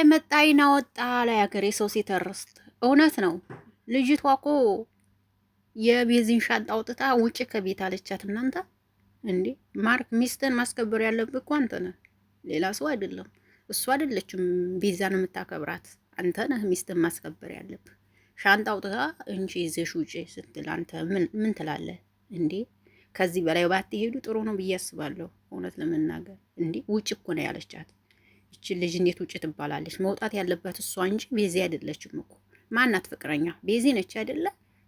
መጣ አይና ወጣ ላይ ሀገሬ ሰው ሲተርስት እውነት ነው። ልጅቷ እኮ የቤዚን ሻንጣ አውጥታ ውጭ ከቤት አለቻት። እናንተ እንዴ ማርክ ሚስትን ማስከበር ያለብህ እኮ አንተ ነህ፣ ሌላ ሰው አይደለም። እሱ አይደለችም ቤዛን የምታከብራት፣ አንተ ነህ ሚስትን ማስከበር ያለብህ። ሻንጣ አውጥታ እንጂ ይዘሽ ውጭ ስትል አንተ ምን ትላለህ እንዴ? ከዚህ በላይ ባትሄዱ ጥሩ ነው ብዬ አስባለሁ። እውነት ለመናገር እንዴ ውጭ እኮ ነው ያለቻት። ይቺ ልጅ እንዴት ውጭ ትባላለች? መውጣት ያለባት እሷ እንጂ ቤዚ አይደለችም እኮ። ማናት ፍቅረኛ? ቤዚ ነች አይደለ?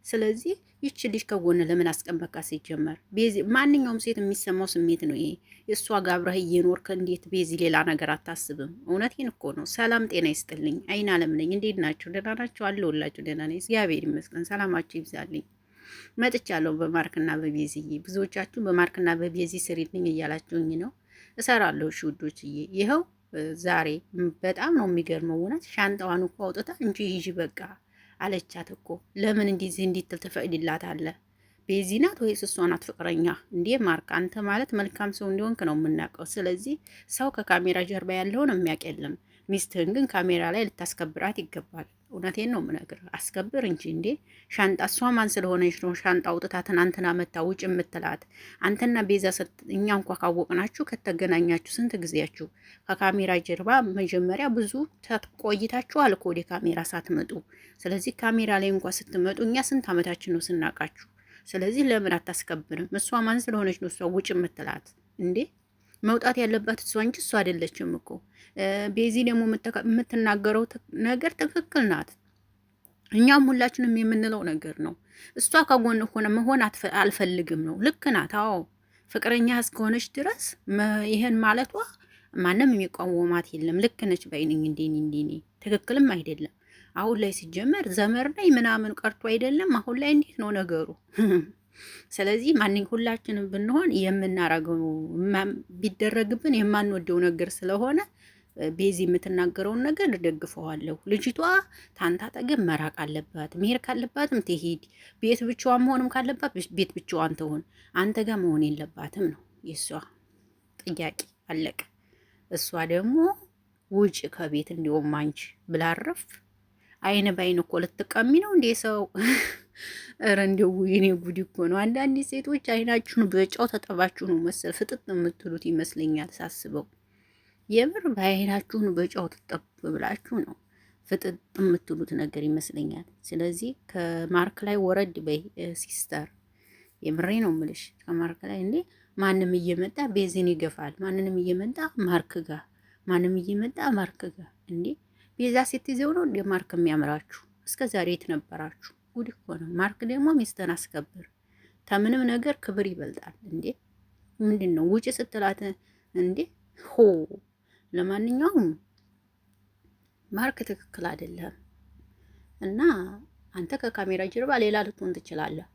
ስለዚህ ይቺ ልጅ ከጎን ለምን አስቀመጥካ? ሲጀመር ቤዚ ማንኛውም ሴት የሚሰማው ስሜት ነው ይሄ። እሷ ጋር አብረህ እየኖርክ እንዴት ቤዚ ሌላ ነገር አታስብም? እውነቴን እኮ ነው። ሰላም ጤና ይስጥልኝ። አይን አለም ነኝ። እንዴት ናችሁ? ደህና ናችሁ? አለሁላችሁ። ደህና ነኝ እግዚአብሔር ይመስገን። ሰላማችሁ ይብዛልኝ። መጥቻለሁ በማርክና በቤዚዬ። ብዙዎቻችሁ በማርክና በቤዚ ስሪልኝ እያላችሁኝ ነው። እሰራለሁ እሺ ውዶችዬ። ይኸው ዛሬ በጣም ነው የሚገርመው። እውነት ሻንጣዋን እኮ አውጥታ እንጂ ሂጂ በቃ አለቻት እኮ። ለምን እንዲትል ትፈቅድላታለህ? ቤዚ ናት ወይስ እሷ ናት ፍቅረኛ? እንዴ ማርክ፣ አንተ ማለት መልካም ሰው እንዲሆንክ ነው የምናውቀው። ስለዚህ ሰው ከካሜራ ጀርባ ያለውን የሚያውቅ የለም። ሚስትህን ግን ካሜራ ላይ ልታስከብራት ይገባል። እውነቴን ነው የምነግርህ፣ አስከብር እንጂ እንዴ። ሻንጣ እሷ ማን ስለሆነች ነው ሻንጣ አውጥታ ትናንትና መታ ውጭ የምትላት? አንተና ቤዛ እኛ እንኳ ካወቅናችሁ ከተገናኛችሁ ስንት ጊዜያችሁ? ከካሜራ ጀርባ መጀመሪያ ብዙ ቆይታችኋል እኮ ወደ ካሜራ ሳትመጡ። ስለዚህ ካሜራ ላይ እንኳ ስትመጡ እኛ ስንት ዓመታችን ነው ስናውቃችሁ? ስለዚህ ለምን አታስከብርም? እሷ ማን ስለሆነች ነው እሷ ውጭ የምትላት እንዴ? መውጣት ያለባት እሷ እንጂ እሷ አይደለችም እኮ። ቤዚ ደግሞ የምትናገረው ነገር ትክክል ናት። እኛም ሁላችንም የምንለው ነገር ነው። እሷ ከጎን ሆነ መሆን አልፈልግም ነው። ልክ ናት። አዎ ፍቅረኛ እስከሆነች ድረስ ይሄን ማለቷ ማንም የሚቋወማት የለም። ልክ ነች ባይነኝ። እንዴ ትክክልም አይደለም። አሁን ላይ ሲጀመር ዘመር ላይ ምናምን ቀርቶ አይደለም። አሁን ላይ እንዴት ነው ነገሩ? ስለዚህ ሁላችንም ብንሆን የምናረገው ቢደረግብን የማንወደው ነገር ስለሆነ ቤዚ የምትናገረውን ነገር ደግፈዋለሁ። ልጅቷ ታንታ አጠገብ መራቅ አለባት። መሄድ ካለባትም ትሄድ። ቤት ብቻዋን መሆንም ካለባት ቤት ብቻዋን ትሆን። አንተ ጋር መሆን የለባትም ነው የእሷ ጥያቄ። አለቀ። እሷ ደግሞ ውጭ ከቤት እንዲሁም አንቺ ብላረፍ አይን ባይን እኮ ልትቀሚ ነው እንዴ ሰው? ኧረ እንደው የኔ ጉድ እኮ ነው። አንዳንድ ሴቶች አይናችሁን በጨው ተጠባችሁ ነው መሰል ፍጥጥ የምትሉት ይመስለኛል ሳስበው። የምር በአይናችሁን በጨው ትጠብ ብላችሁ ነው ፍጥጥ የምትሉት ነገር ይመስለኛል። ስለዚህ ከማርክ ላይ ወረድ በይ ሲስተር፣ የምሬ ነው ምልሽ። ከማርክ ላይ እንዴ ማንም እየመጣ ቤዚን ይገፋል። ማንንም እየመጣ ማርክ ጋር፣ ማንም እየመጣ ማርክ ጋር። እንዴ ቤዛ ስትይዘው ነው እንዴ ማርክ የሚያምራችሁ? እስከ ዛሬ የት ነበራችሁ? ጉድ እኮ ነው። ማርክ ደግሞ ሚስትን አስከብር። ከምንም ነገር ክብር ይበልጣል እንዴ። ምንድን ነው ውጭ ስትላት እንዴ? ሆ ለማንኛውም ማርክ ትክክል አይደለም እና አንተ ከካሜራ ጀርባ ሌላ ልትሆን ትችላለህ።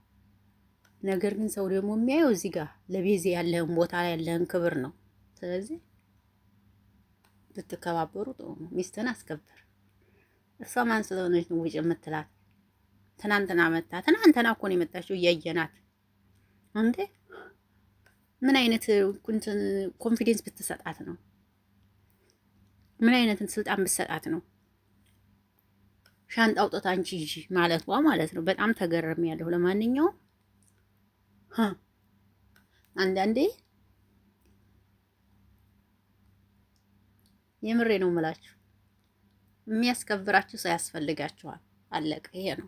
ነገር ግን ሰው ደግሞ የሚያየው እዚህ ጋር ለቤዚ ያለህን ቦታ ያለህን ክብር ነው። ስለዚህ ብትከባበሩ ጥሩ ነው። ሚስትን አስከብር። እሷ ማን ስለሆነች ነው ውጭ የምትላት? ትናንትና እኮ ነው የመጣችው፣ እያየናት እንዴ። ምን አይነት ኮንፊደንስ ብትሰጣት ነው? ምን አይነት ስልጣን ብትሰጣት ነው ሻንጣ አውጥታ አንቺ ይጂ ማለቷ ማለት ነው? በጣም ተገረም ያለሁ። ለማንኛውም አንዳንዴ የምሬ ነው የምላችሁ የሚያስከብራችሁ ሰው ያስፈልጋችኋል። አለቀ። ይሄ ነው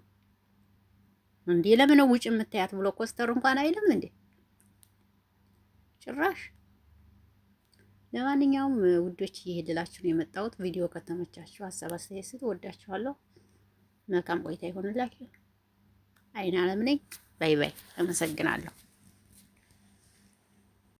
እንዴ። ለምን ነው ውጭ የምታያት ብሎ ኮስተር እንኳን አይልም እንዴ ጭራሽ። ለማንኛውም ውዶች እየሄድላችሁ ነው የመጣሁት። ቪዲዮ ከተመቻችሁ ሀሳብ አስተያየት ስጡ። ወዳችኋለሁ። መልካም ቆይታ ይሆንላችሁ። አይን አለም ነኝ። ባይ ባይ። አመሰግናለሁ።